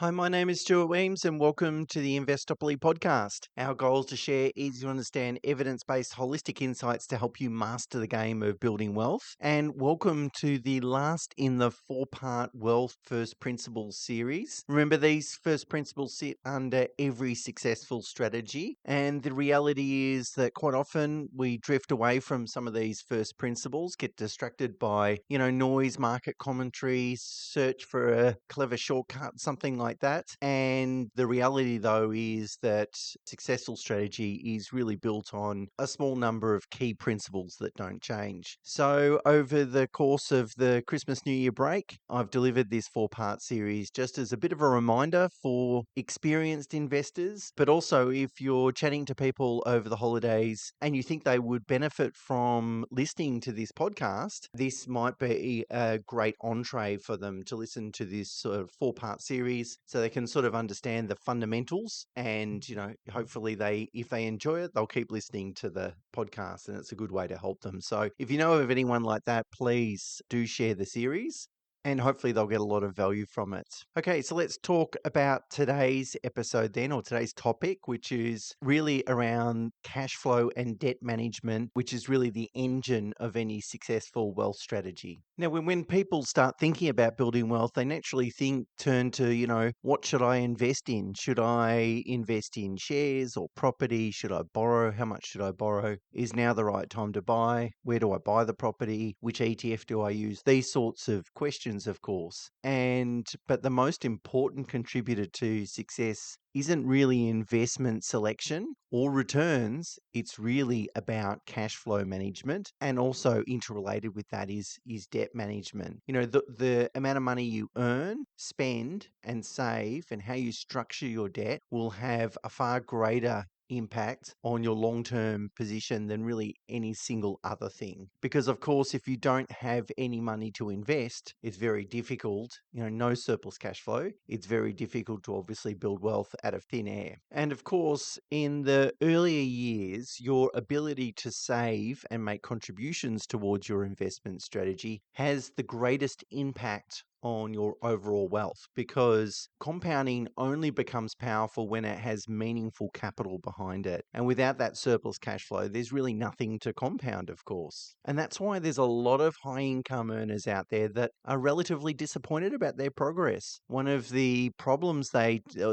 Hi, my name is Stuart Weems and welcome to the Investopoly podcast. Our goal is to share easy to understand evidence-based holistic insights to help you master the game of building wealth. And welcome to the last in the 4-part Wealth First Principles series. Remember, these first principles sit under every successful strategy. And the reality is that quite often we drift away from some of these first principles, get distracted by, noise, market commentary, search for a clever shortcut, something like that. And the reality, though, is that successful strategy is really built on a small number of key principles that don't change. So over the course of the Christmas New Year break, I've delivered this 4-part series just as a bit of a reminder for experienced investors, but also if you're chatting to people over the holidays and you think they would benefit from listening to this podcast, this might be a great entree for them to listen to this sort of 4-part series so they can sort of understand the fundamentals and, hopefully if they enjoy it, they'll keep listening to the podcast and it's a good way to help them. So if you know of anyone like that, please do share the series and hopefully they'll get a lot of value from it. Okay, so let's talk about today's episode then, or today's topic, which is really around cash flow and debt management, which is really the engine of any successful wealth strategy. Now, when people start thinking about building wealth, they naturally turn to, what should I invest in? Should I invest in shares or property? Should I borrow? How much should I borrow? Is now the right time to buy? Where do I buy the property? Which ETF do I use? These sorts of questions, of course. But the most important contributor to success isn't really investment selection or returns. It's really about cash flow management, and also interrelated with that is debt management. The amount of money you earn, spend and save and how you structure your debt will have a far greater impact on your long-term position than really any single other thing. Because of course, if you don't have any money to invest, it's very difficult, no surplus cash flow. It's very difficult to obviously build wealth out of thin air. And of course, in the earlier years, your ability to save and make contributions towards your investment strategy has the greatest impact on your overall wealth, because compounding only becomes powerful when it has meaningful capital behind it. And without that surplus cash flow, there's really nothing to compound, of course. And that's why there's a lot of high income earners out there that are relatively disappointed about their progress. One of the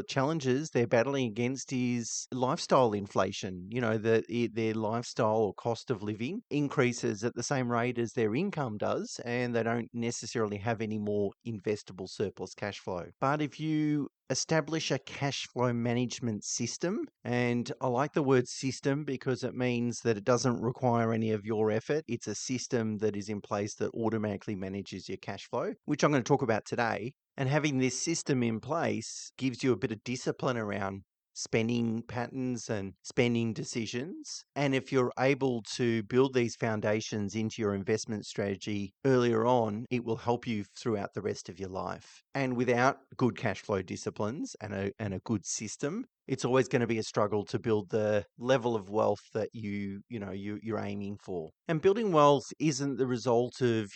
challenges they're battling against is lifestyle inflation. That their lifestyle or cost of living increases at the same rate as their income does, and they don't necessarily have any more investable surplus cash flow. But if you establish a cash flow management system, and I like the word system because it means that it doesn't require any of your effort. It's a system that is in place that automatically manages your cash flow, which I'm going to talk about today. And having this system in place gives you a bit of discipline around spending patterns and spending decisions. And if you're able to build these foundations into your investment strategy earlier on, it will help you throughout the rest of your life. And without good cash flow disciplines and a good system, it's always going to be a struggle to build the level of wealth that you're aiming for. And building wealth isn't the result of,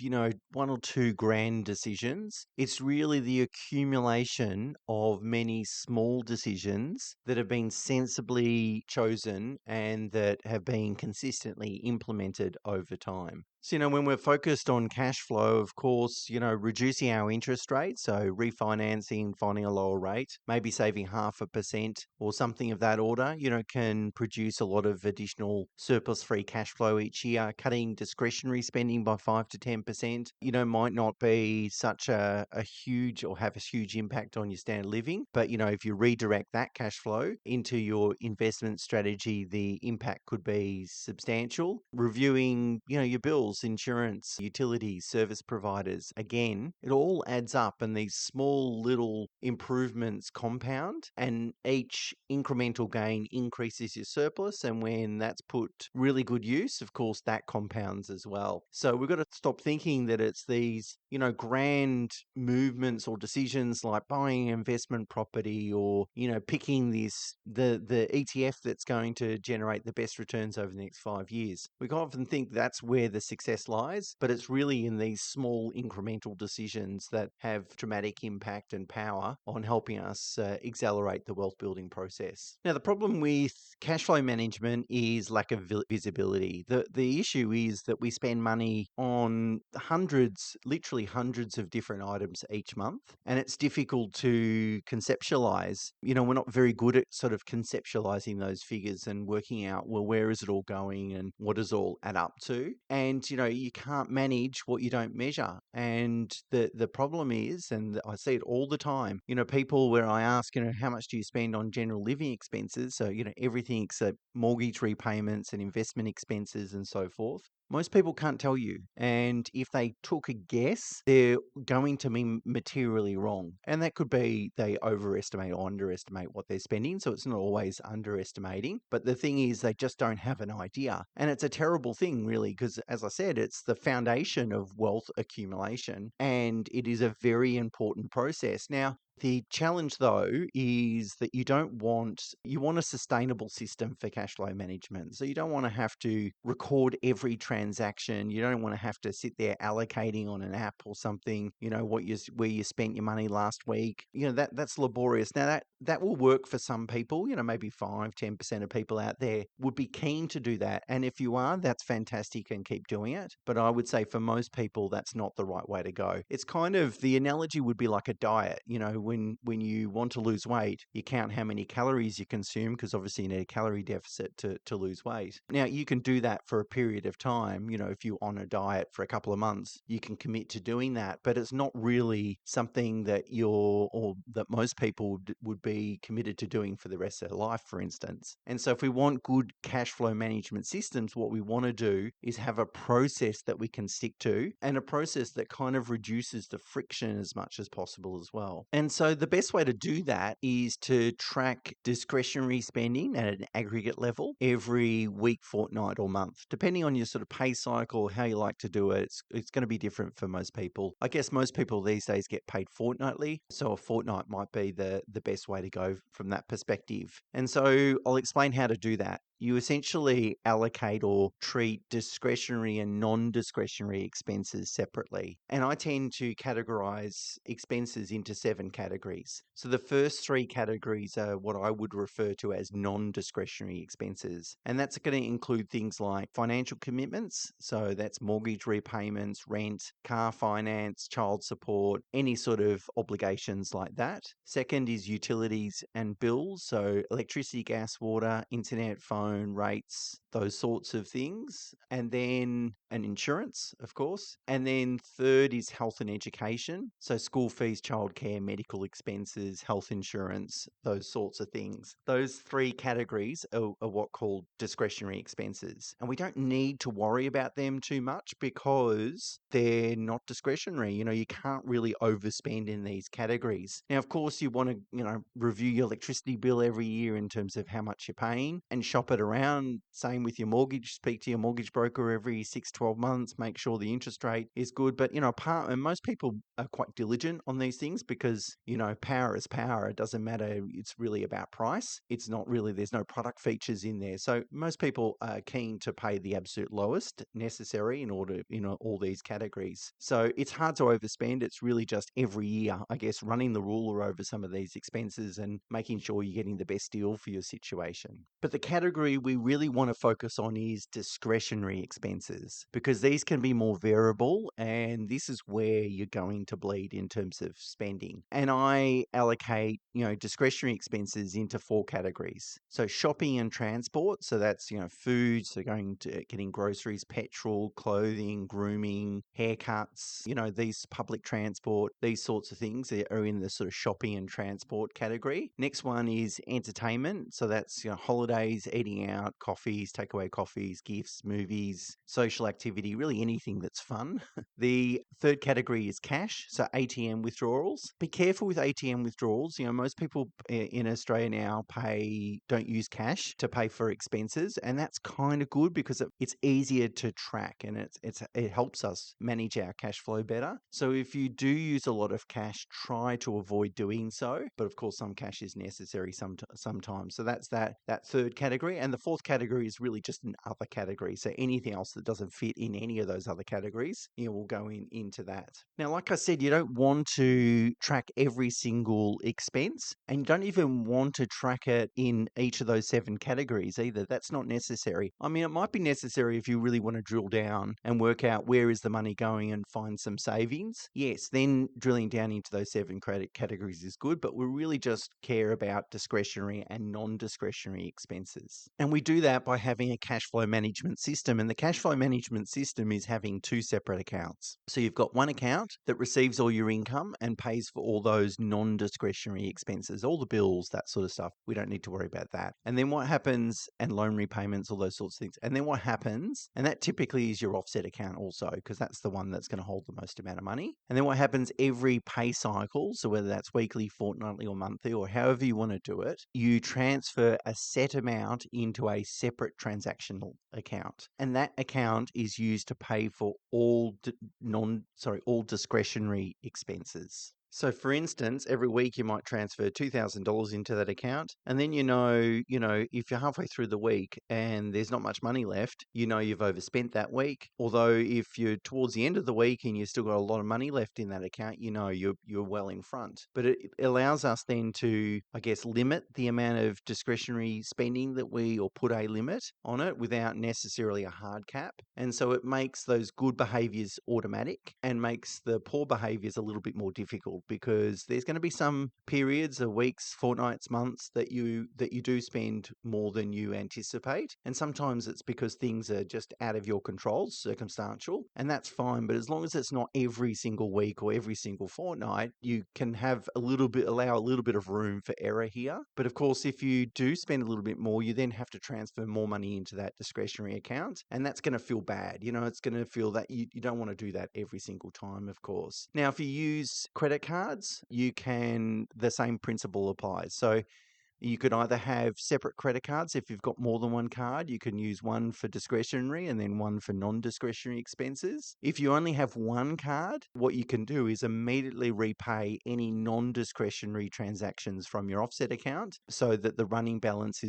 one or two grand decisions. It's really the accumulation of many small decisions that have been sensibly chosen and that have been consistently implemented over time. So, when we're focused on cash flow, of course, reducing our interest rate, so refinancing, finding a lower rate, maybe saving 0.5% or something of that order, can produce a lot of additional surplus free cash flow each year. Cutting discretionary spending by 5 to 10%, might not be such a huge or have a huge impact on your standard of living. But, if you redirect that cash flow into your investment strategy, the impact could be substantial. Reviewing, your bills, insurance, utilities, service providers. Again, it all adds up, and these small little improvements compound, and each incremental gain increases your surplus. And when that's put really good use, of course, that compounds as well. So we've got to stop thinking that it's these, grand movements or decisions like buying investment property or, picking the ETF that's going to generate the best returns over the next 5 years. We can often think that's where the success success lies, but it's really in these small incremental decisions that have dramatic impact and power on helping us accelerate the wealth building process. Now, the problem with cash flow management is lack of visibility. The issue is that we spend money on literally hundreds of different items each month, and it's difficult to conceptualize. We're not very good at sort of conceptualizing those figures and working out, well, where is it all going and what does it all add up to? And, you can't manage what you don't measure. And the problem is, and I see it all the time, people where I ask, how much do you spend on general living expenses? So, everything except mortgage repayments and investment expenses and so forth. Most people can't tell you. And if they took a guess, they're going to be materially wrong. And that could be they overestimate or underestimate what they're spending. So it's not always underestimating. But the thing is, they just don't have an idea. And it's a terrible thing, really, because as I said, it's the foundation of wealth accumulation. And it is a very important process. Now, the challenge, though, is that you want a sustainable system for cash flow management. So you don't want to have to record every transaction. You don't want to have to sit there allocating on an app or something, where you spent your money last week. That's laborious. Now, that will work for some people, maybe 5-10% of people out there would be keen to do that. And if you are, that's fantastic and keep doing it. But I would say for most people, that's not the right way to go. It's kind of, the analogy would be like a diet. When you want to lose weight, you count how many calories you consume, because obviously you need a calorie deficit to lose weight. Now, you can do that for a period of time. If you're on a diet for a couple of months, you can commit to doing that, but it's not really something that that most people would be committed to doing for the rest of their life, for instance. And so if we want good cash flow management systems, what we want to do is have a process that we can stick to, and a process that kind of reduces the friction as much as possible as well. And so the best way to do that is to track discretionary spending at an aggregate level every week, fortnight, or month, depending on your sort of pay cycle, how you like to do it. It's going to be different for most people. I guess most people these days get paid fortnightly, so a fortnight might be the best way to go from that perspective. And so I'll explain how to do that. You essentially allocate or treat discretionary and non-discretionary expenses separately. And I tend to categorize expenses into 7 categories. So the first 3 categories are what I would refer to as non-discretionary expenses. And that's going to include things like financial commitments. So that's mortgage repayments, rent, car finance, child support, any sort of obligations like that. Second is utilities and bills. So electricity, gas, water, internet, phone, rates, those sorts of things. And then an insurance, of course. And then third is health and education. So school fees, childcare, medical expenses, health insurance, those sorts of things. Those 3 categories are what called discretionary expenses. And we don't need to worry about them too much because they're not discretionary. You can't really overspend in these categories. Now, of course, you want to, review your electricity bill every year in terms of how much you're paying and shop it around. Same with your mortgage. Speak to your mortgage broker every 6-12 months. Make sure the interest rate is good. But, and most people are quite diligent on these things because, power is power. It doesn't matter. It's really about price. It's not really, there's no product features in there. So most people are keen to pay the absolute lowest necessary in order, all these categories. So it's hard to overspend. It's really just every year, I guess, running the ruler over some of these expenses and making sure you're getting the best deal for your situation. But the category we really want to focus on is discretionary expenses, because these can be more variable, and this is where you're going to bleed in terms of spending. And I allocate, discretionary expenses into 4 categories. So shopping and transport. So that's, food. So getting groceries, petrol, clothing, grooming, haircuts, these public transport, these sorts of things are in the sort of shopping and transport category. Next one is entertainment. So that's, holidays, eating out, coffees, takeaway coffees, gifts, movies, social activity, really anything that's fun. The third category is cash. So ATM withdrawals. Be careful with ATM withdrawals. Most people in Australia now don't use cash to pay for expenses. And that's kind of good because it's easier to track, and it helps us manage our cash flow better. So if you do use a lot of cash, try to avoid doing so. But of course, some cash is necessary sometimes. So that's that third category. And the fourth category is really really just an other category. So anything else that doesn't fit in any of those other categories, will go into that. Now, like I said, you don't want to track every single expense, and you don't even want to track it in each of those 7 categories either. That's not necessary. I mean, it might be necessary if you really want to drill down and work out where is the money going and find some savings. Yes, then drilling down into those 7 categories is good, but we really just care about discretionary and non-discretionary expenses. And we do that by having a cash flow management system. And the cash flow management system is having 2 separate accounts. So you've got one account that receives all your income and pays for all those non-discretionary expenses, all the bills, that sort of stuff. We don't need to worry about that. And then what happens, and loan repayments, all those sorts of things. And then what happens, and that typically is your offset account also, because that's the one that's going to hold the most amount of money. And then what happens every pay cycle, so whether that's weekly, fortnightly, or monthly, or however you want to do it, you transfer a set amount into a separate transactional account. And that account is used to pay for all all discretionary expenses. So for instance, every week you might transfer $2,000 into that account, and then if you're halfway through the week and there's not much money left, you've overspent that week. Although if you're towards the end of the week and you've still got a lot of money left in that account, you're well in front. But it allows us then to, I guess, limit the amount of discretionary spending or put a limit on it without necessarily a hard cap. And so it makes those good behaviors automatic and makes the poor behaviors a little bit more difficult, because there's going to be some periods of weeks, fortnights, months that you do spend more than you anticipate. And sometimes it's because things are just out of your control, circumstantial, and that's fine. But as long as it's not every single week or every single fortnight, you can allow a little bit of room for error here. But of course, if you do spend a little bit more, you then have to transfer more money into that discretionary account, and that's going to feel bad. It's going to feel that you don't want to do that every single time, of course. Now, if you use credit cards, the same principle applies. So you could either have separate credit cards. If you've got more than one card, you can use one for discretionary and then one for non-discretionary expenses. If you only have one card, what you can do is immediately repay any non-discretionary transactions from your offset account, so that the running balance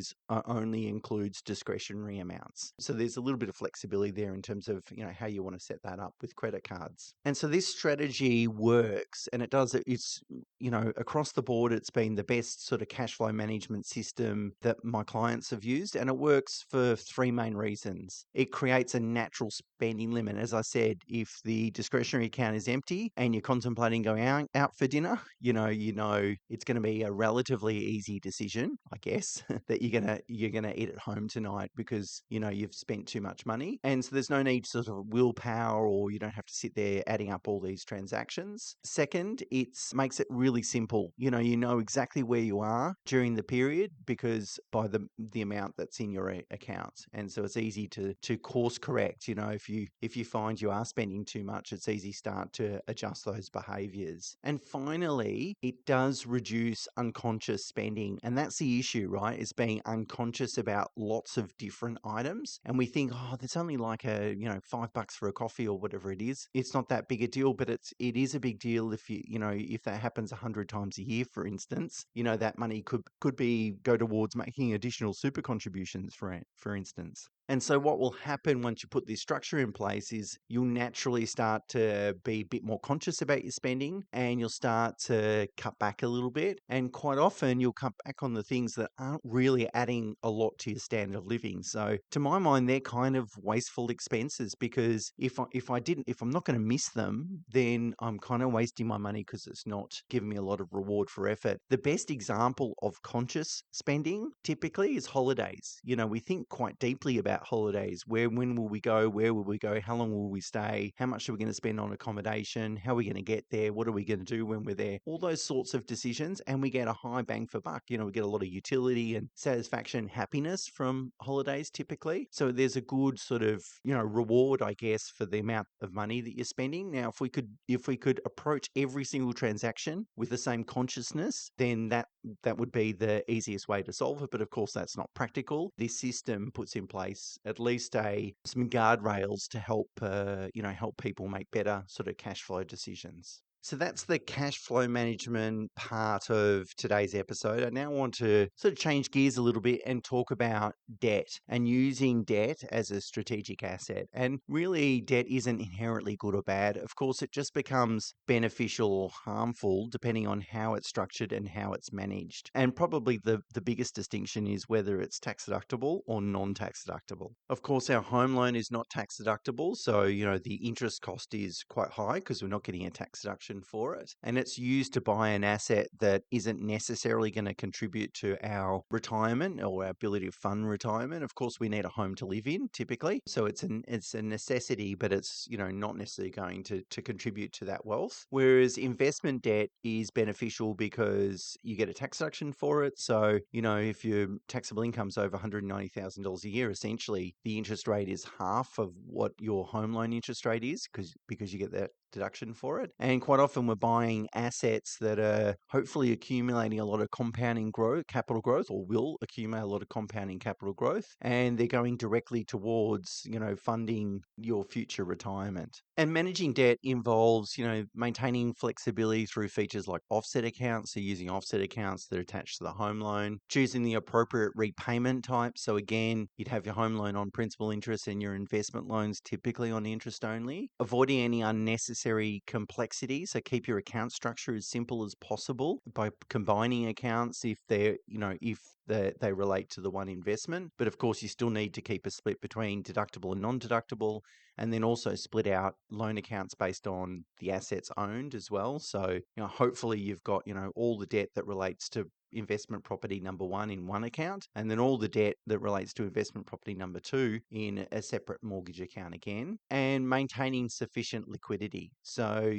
only includes discretionary amounts. So there's a little bit of flexibility there in terms of how you want to set that up with credit cards. And so this strategy works, and it's across the board, it's been the best sort of cash flow management system that my clients have used, and it works for 3 main reasons. It creates a natural spending limit. As I said, if the discretionary account is empty and you're contemplating going out for dinner, it's going to be a relatively easy decision, I guess, that you're gonna eat at home tonight because you've spent too much money. And so there's no need to sort of willpower, or you don't have to sit there adding up all these transactions. Second, it makes it really simple. You know exactly where you are during the period, because by the amount that's in your account. And so it's easy to course correct. If you find you are spending too much, it's easy to start to adjust those behaviors. And finally, it does reduce unconscious spending. And that's the issue, right? Is being unconscious about lots of different items. And we think, oh, there's only like $5 for a coffee or whatever it is. It's not that big a deal, but it is a big deal if that happens 100 times a year, for instance. That money could go towards making additional super contributions, for instance. And so what will happen once you put this structure in place is you'll naturally start to be a bit more conscious about your spending, and you'll start to cut back a little bit. And quite often you'll cut back on the things that aren't really adding a lot to your standard of living. So to my mind, they're kind of wasteful expenses, because if I'm not going to miss them, then I'm kind of wasting my money because it's not giving me a lot of reward for effort. The best example of conscious spending typically is holidays. We think quite deeply about holidays. When will we go? Where will we go? How long will we stay? How much are we going to spend on accommodation? How are we going to get there? What are we going to do when we're there? All those sorts of decisions, and we get a high bang for buck. We get a lot of utility and satisfaction, happiness from holidays typically. So there's a good sort of, reward, I guess, for the amount of money that you're spending. Now, if we could approach every single transaction with the same consciousness, then that would be the easiest way to solve it. But of course, that's not practical. This system puts in place at least some guardrails to help people make better sort of cash flow decisions. So that's the cash flow management part of today's episode. I now want to sort of change gears a little bit and talk about debt and using debt as a strategic asset. And really, debt isn't inherently good or bad. Of course, it just becomes beneficial or harmful depending on how it's structured and how it's managed. And probably the biggest distinction is whether it's tax deductible or non-tax deductible. Of course, our home loan is not tax deductible. So, the interest cost is quite high because we're not getting a tax deduction for it. And it's used to buy an asset that isn't necessarily going to contribute to our retirement or our ability to fund retirement. Of course, we need a home to live in typically. So it's a necessity, but it's, not necessarily going to contribute to that wealth. Whereas investment debt is beneficial because you get a tax deduction for it. So, if your taxable income's over $190,000 a year, essentially the interest rate is half of what your home loan interest rate is because you get that deduction for it. And quite often we're buying assets that are hopefully accumulating a lot of compounding growth, capital growth, or will accumulate a lot of compounding capital growth. And they're going directly towards, funding your future retirement. And managing debt involves, maintaining flexibility through features like offset accounts. So using offset accounts that are attached to the home loan, choosing the appropriate repayment type. So again, you'd have your home loan on principal interest and your investment loans typically on interest only. Avoiding any unnecessary complexity. So keep your account structure as simple as possible by combining accounts if they relate to the one investment. But of course, you still need to keep a split between deductible and non-deductible, and then also split out loan accounts based on the assets owned as well. So, hopefully you've got, all the debt that relates to investment property number one in one account, and then all the debt that relates to investment property number two in a separate mortgage account again, and maintaining sufficient liquidity. So,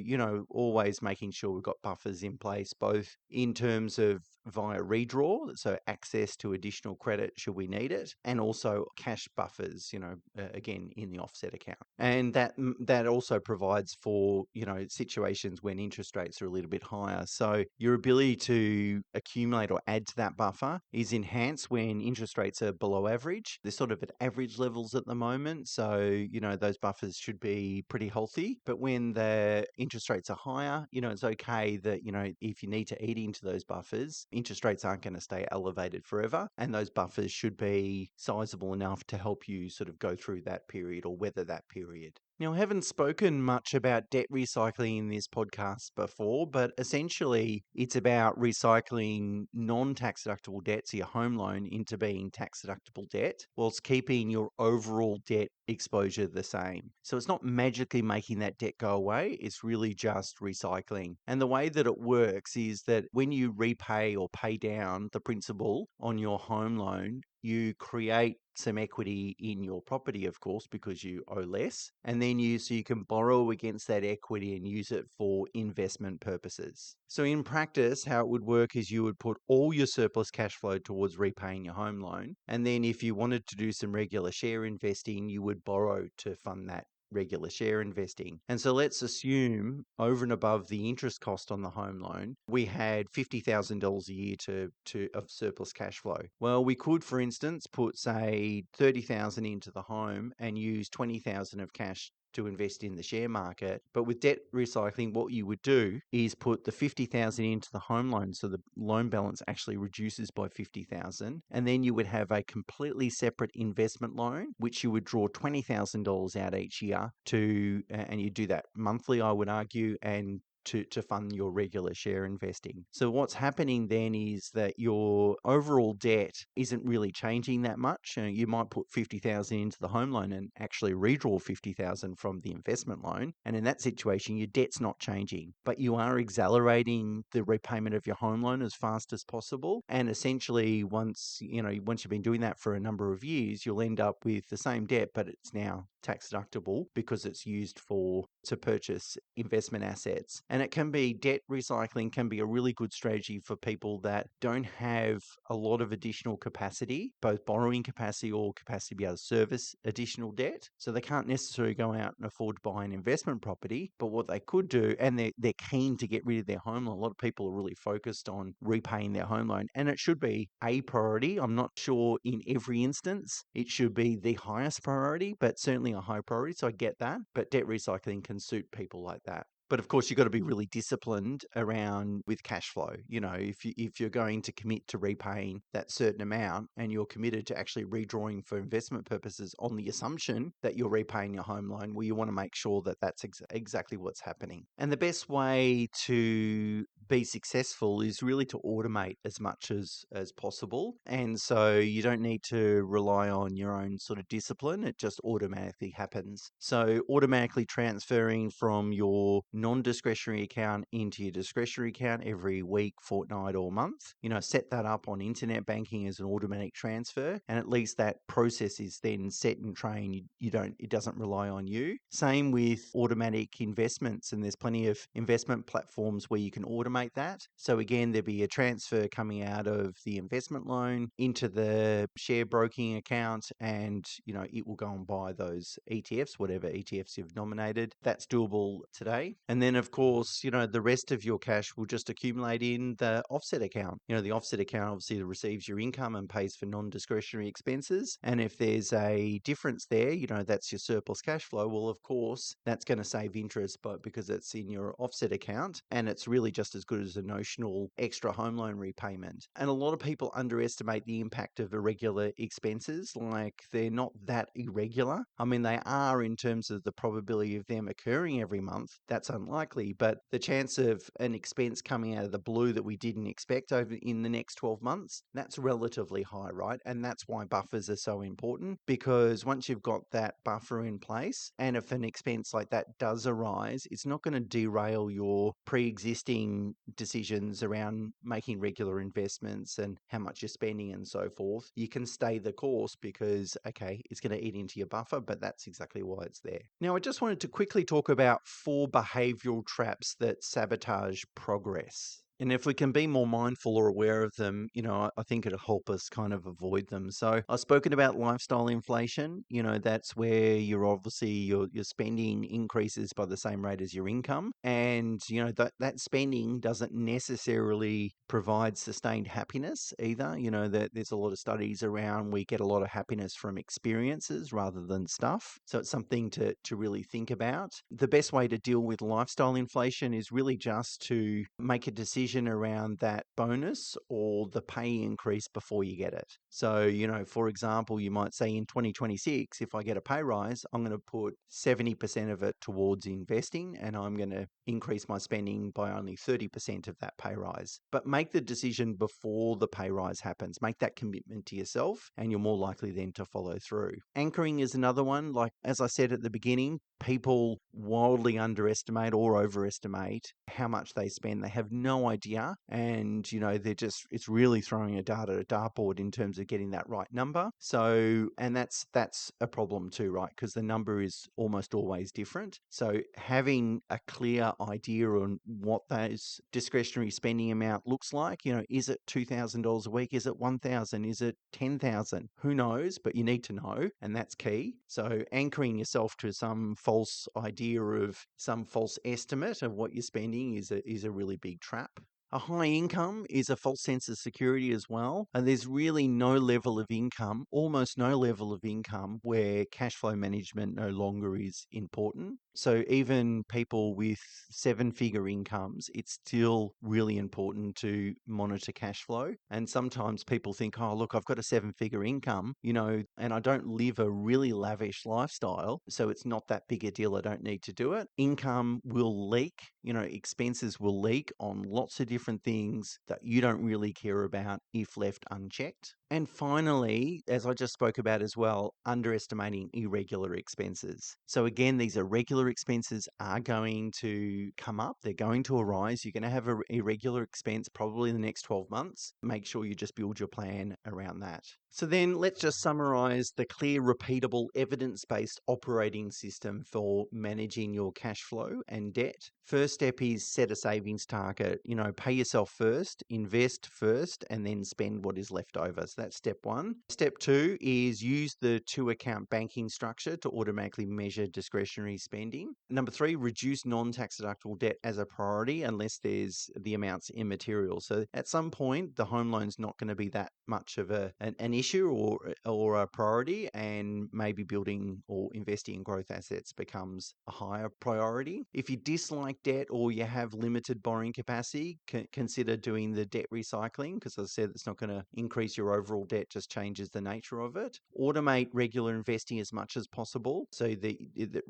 always making sure we've got buffers in place, both in terms of via redraw, so access to additional credit should we need it, and also cash buffers, again, in the offset account. And that also provides for, situations when interest rates are a little bit higher. So your ability to accumulate or add to that buffer is enhanced when interest rates are below average. They're sort of at average levels at the moment. So, those buffers should be pretty healthy. But when the interest rates are higher, it's okay that, if you need to eat into those buffers, interest rates aren't going to stay elevated forever. And those buffers should be sizable enough to help you sort of go through that period or weather that period. Now, I haven't spoken much about debt recycling in this podcast before, but essentially it's about recycling non-tax deductible debt, so your home loan, into being tax deductible debt, whilst keeping your overall debt exposure the same. So it's not magically making that debt go away, it's really just recycling. And the way that it works is that when you repay or pay down the principal on your home loan, you create some equity in your property, of course, because you owe less. And then you can borrow against that equity and use it for investment purposes. So in practice, how it would work is you would put all your surplus cash flow towards repaying your home loan. And then if you wanted to do some regular share investing, you would borrow to fund that regular share investing. And so let's assume over and above the interest cost on the home loan, we had $50,000 a year of surplus cash flow. Well, we could, for instance, put say 30,000 into the home and use 20,000 of cash to invest in the share market. But with debt recycling, what you would do is put the 50,000 into the home loan, so the loan balance actually reduces by 50,000, and then you would have a completely separate investment loan, which you would draw $20,000 out each year and you do that monthly, I would argue, and to fund your regular share investing. So what's happening then is that your overall debt isn't really changing that much. You might put 50,000 into the home loan and actually redraw 50,000 from the investment loan. And in that situation, your debt's not changing, but you are accelerating the repayment of your home loan as fast as possible. And essentially, once you've been doing that for a number of years, you'll end up with the same debt, but it's now tax deductible because it's used to purchase investment assets. And debt recycling can be a really good strategy for people that don't have a lot of additional capacity, both borrowing capacity or capacity to be able to service additional debt. So they can't necessarily go out and afford to buy an investment property, but what they could do, and they're keen to get rid of their home loan. A lot of people are really focused on repaying their home loan, and it should be a priority. I'm not sure in every instance it should be the highest priority, but certainly a high priority. So I get that, but debt recycling can suit people like that. But of course, you've got to be really disciplined around with cash flow. If you're going to commit to repaying that certain amount and you're committed to actually redrawing for investment purposes on the assumption that you're repaying your home loan, well, you want to make sure that that's exactly what's happening. And the best way to be successful is really to automate as much as possible. And so you don't need to rely on your own sort of discipline. It just automatically happens. So automatically transferring from your non-discretionary account into your discretionary account every week, fortnight, or month. Set that up on internet banking as an automatic transfer, and at least that process is then set in train. It doesn't rely on you. Same with automatic investments, and there's plenty of investment platforms where you can automate that. So again, there'll be a transfer coming out of the investment loan into the share broking account, and it will go and buy those ETFs, whatever ETFs you've nominated. That's doable today. And then, of course, the rest of your cash will just accumulate in the offset account. The offset account obviously receives your income and pays for non-discretionary expenses. And if there's a difference there, that's your surplus cash flow. Well, of course, that's going to save interest, but because it's in your offset account, and it's really just as good as a notional extra home loan repayment. And a lot of people underestimate the impact of irregular expenses. Like, they're not that irregular. I mean, they are in terms of the probability of them occurring every month. That's unlikely, but the chance of an expense coming out of the blue that we didn't expect over in the next 12 months, that's relatively high, right? And that's why buffers are so important, because once you've got that buffer in place, and if an expense like that does arise, it's not going to derail your pre-existing decisions around making regular investments and how much you're spending and so forth. You can stay the course because, okay, it's going to eat into your buffer, but that's exactly why it's there. Now, I just wanted to quickly talk about 4 behavioural traps that sabotage progress. And if we can be more mindful or aware of them, I think it'll help us kind of avoid them. So I've spoken about lifestyle inflation. That's where your spending increases by the same rate as your income. And, that spending doesn't necessarily provide sustained happiness either. That there's a lot of studies around we get a lot of happiness from experiences rather than stuff. So it's something to really think about. The best way to deal with lifestyle inflation is really just to make a decision around that bonus or the pay increase before you get it. So, for example, you might say in 2026, if I get a pay rise, I'm going to put 70% of it towards investing, and I'm going to increase my spending by only 30% of that pay rise. But make the decision before the pay rise happens. Make that commitment to yourself, and you're more likely then to follow through. Anchoring is another one. Like, as I said at the beginning, people wildly underestimate or overestimate how much they spend. They have no idea, and it's really throwing a dart at a dartboard in terms of getting that right number. So, and that's a problem too, right? Because the number is almost always different. So having a clear idea on what those discretionary spending amount looks like, is it $2,000 a week? Is it $1,000? Is it $10,000? Who knows? But you need to know, and that's key. So anchoring yourself to some false idea of some false estimate of what you're spending is a really big trap. A high income is a false sense of security as well. And there's really no level of income, almost no level of income, where cash flow management no longer is important. So even people with 7-figure incomes, it's still really important to monitor cash flow. And sometimes people think, oh, look, I've got a 7-figure income, and I don't live a really lavish lifestyle, so it's not that big a deal. I don't need to do it. Income will leak, expenses will leak on lots of different things that you don't really care about if left unchecked. And finally, as I just spoke about as well, underestimating irregular expenses. So again, these irregular expenses are going to come up. They're going to arise. You're going to have an irregular expense probably in the next 12 months. Make sure you just build your plan around that. So then let's just summarize the clear, repeatable, evidence-based operating system for managing your cash flow and debt. First step is set a savings target. Pay yourself first, invest first, and then spend what is left over. So that's step one. Step two is use the two-account banking structure to automatically measure discretionary spending. Number three, reduce non-tax deductible debt as a priority unless there's the amounts immaterial. So at some point, the home loan's not going to be that much of an issue or a priority, and maybe building or investing in growth assets becomes a higher priority. If you dislike debt or you have limited borrowing capacity, consider doing the debt recycling, because as I said, it's not going to increase your overall debt, just changes the nature of it. Automate regular investing as much as possible so that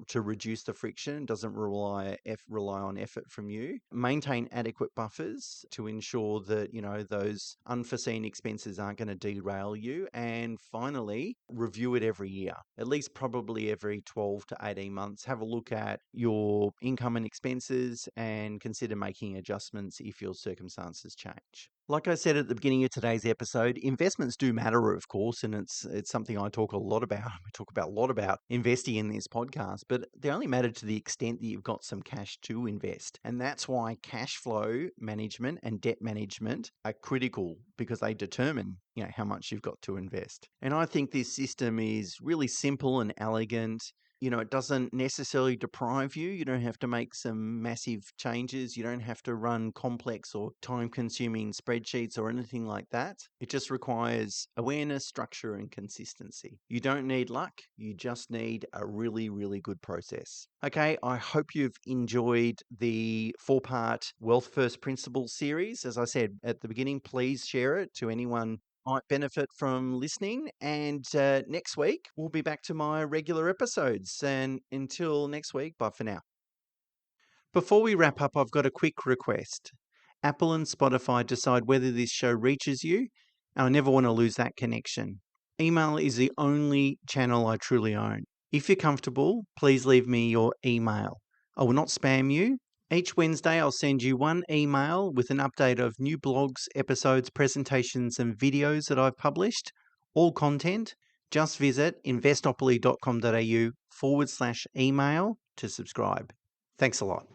to reduce the friction, doesn't rely on effort from you. Maintain adequate buffers to ensure that those unforeseen expenses aren't going to derail you. And finally, review it every year, at least probably every 12 to 18 months. Have a look at your income and expenses and consider making adjustments if your circumstances change. Like I said at the beginning of today's episode, investments do matter, of course, and it's something I talk a lot about. We talk about a lot about investing in this podcast, but they only matter to the extent that you've got some cash to invest. And that's why cash flow management and debt management are critical, because they determine how much you've got to invest. And I think this system is really simple and elegant. It doesn't necessarily deprive you. You don't have to make some massive changes. You don't have to run complex or time-consuming spreadsheets or anything like that. It just requires awareness, structure, and consistency. You don't need luck. You just need a really, really good process. Okay, I hope you've enjoyed the 4-part Wealth First Principles series. As I said at the beginning, please share it to anyone might benefit from listening. And next week, we'll be back to my regular episodes. And until next week, bye for now. Before we wrap up, I've got a quick request. Apple and Spotify decide whether this show reaches you, and I never want to lose that connection. Email is the only channel I truly own. If you're comfortable, please leave me your email. I will not spam you. Each Wednesday, I'll send you one email with an update of new blogs, episodes, presentations, and videos that I've published. All content. Just visit investopoly.com.au/email to subscribe. Thanks a lot.